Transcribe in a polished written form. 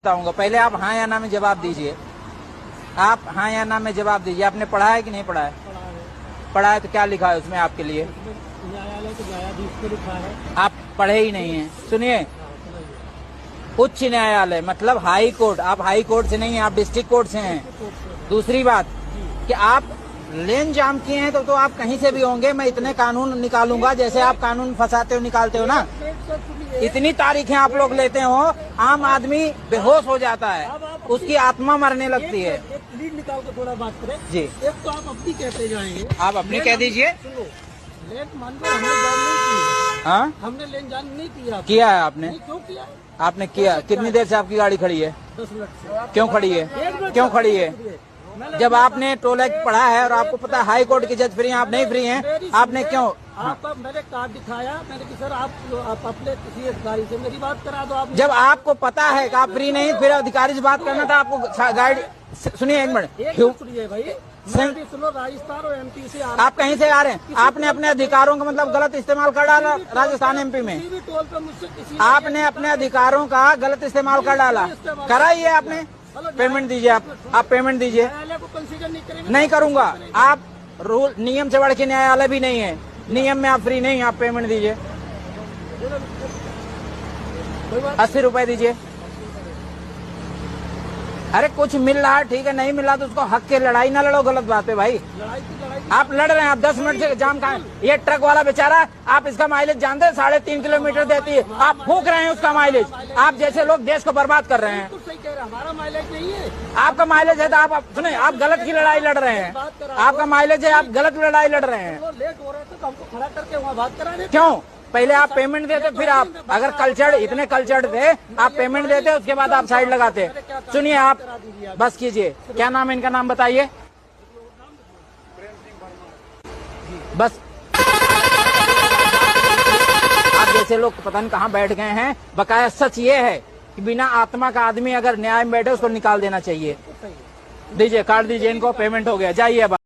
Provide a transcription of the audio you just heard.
बताऊंगा। पहले आप हाँ या ना में जवाब दीजिए। आप हाँ या ना में जवाब दीजिए। आपने पढ़ा है कि नहीं पढ़ा है? पढ़ा है तो क्या लिखा है उसमें आपके लिए? न्यायालय के न्यायाधीश को लिखा है। आप पढ़े ही नहीं हैं। सुनिए, उच्च न्यायालय मतलब हाई कोर्ट। आप हाई कोर्ट से नहीं हैं, आप डिस्ट्रिक्ट कोर्ट से हैं। दूसरी बात कि आप लेन जाम किए हैं तो आप कहीं से भी होंगे। मैं इतने कानून निकालूंगा जैसे आप कानून फंसाते हो निकालते हो ना। इतनी तारीखें आप लोग लेते हो, आम आदमी बेहोश हो जाता है, उसकी आत्मा मरने लगती है। एक लीड निकाल के थोड़ा बात करें जी, एक तो आप अपनी कहते जाएंगे। आप अपनी कह दीजिए। लेन मान लो हमने जान नहीं की। हाँ, हमने लेन जान नहीं किया। किया है आपने? क्यों किया? आपने किया। कितनी देर से आपकी गाड़ी खड़ी है? 10 मिनट से। क्यों खड़ी है? क्यों खड़ी है? जब आपने टोल एक्ट पढ़ा है और आपको पता है हाई कोर्ट के जज फ्री हैं, आप नहीं फ्री हैं, आपने क्यों? आप मैंने कार्ड दिखाया, मैंने कि सर आप अपने किसी अधिकारी से मेरी बात करा दो। आप जब आपको पता है कि आप फ्री नहीं, फिर अधिकारी से बात करना था आपको। गाड़ी सुनिए एक मिनट, सुनिए भाई, मैं भी सुनो, राजस्थान और एमपी से आ रहा। आप कहीं से आ रहे हैं? आपने अपने अधिकारों का मतलब गलत इस्तेमाल कर डाला राजस्थान एमपी में। किसी भी टोल पे मुझसे किसी आपने अपने अधिकारों का गलत इस्तेमाल कर डाला। करा ही है आपने। पेमेंट दीजिए। आप पेमेंट दीजिए। न्यायालय को कंसीडर नहीं करेंगे। नहीं करूंगा। आप रूल नियम से बढ़ के न्यायालय भी नहीं है। नियम में आप फ्री नहीं, आप पेमेंट दीजिए। 80 रुपए दीजिए। अरे कुछ मिल रहा है ठीक है, नहीं मिला तो उसको हक के लड़ाई ना लड़ो। गलत बात है भाई। लड़ाई आप लड़ रहे हैं, आप 10 मिनट से जाम कहाँ? ये ट्रक वाला बेचारा, आप इसका माइलेज जानते हैं 3.5 किलोमीटर देती है, आप फूंक रहे हैं उसका माइलेज। आप जैसे लोग देश को बर्बाद कर रहे हैं। सही कह रहे हैं, हमारा माइलेज नहीं है। आपका माइलेज है तो आप सुने, आप गलत की लड़ाई लड़ रहे हैं। आपका माइलेज है, आप गलत लड़ाई लड़ रहे हैं। वो लेट हो रहे थे तो हमको खड़ा करके वहाँ बात करा रहे थे। क्यों? पहले आप पेमेंट देते, फिर आप अगर कल्चर्ड इतने कल्चर्ड थे, आप पेमेंट देते, उसके बाद आप साइड लगाते। सुनिए, आप बस कीजिए। क्या नाम है इनका? नाम बताइए बस। आप जैसे लोग पता नहीं कहाँ बैठ गए हैं। बकाया सच ये है कि बिना आत्मा का आदमी अगर न्याय में बैठे उसको निकाल देना चाहिए। दीजिए, कार्ड दीजिए इनको, पेमेंट हो गया, जाइए अब।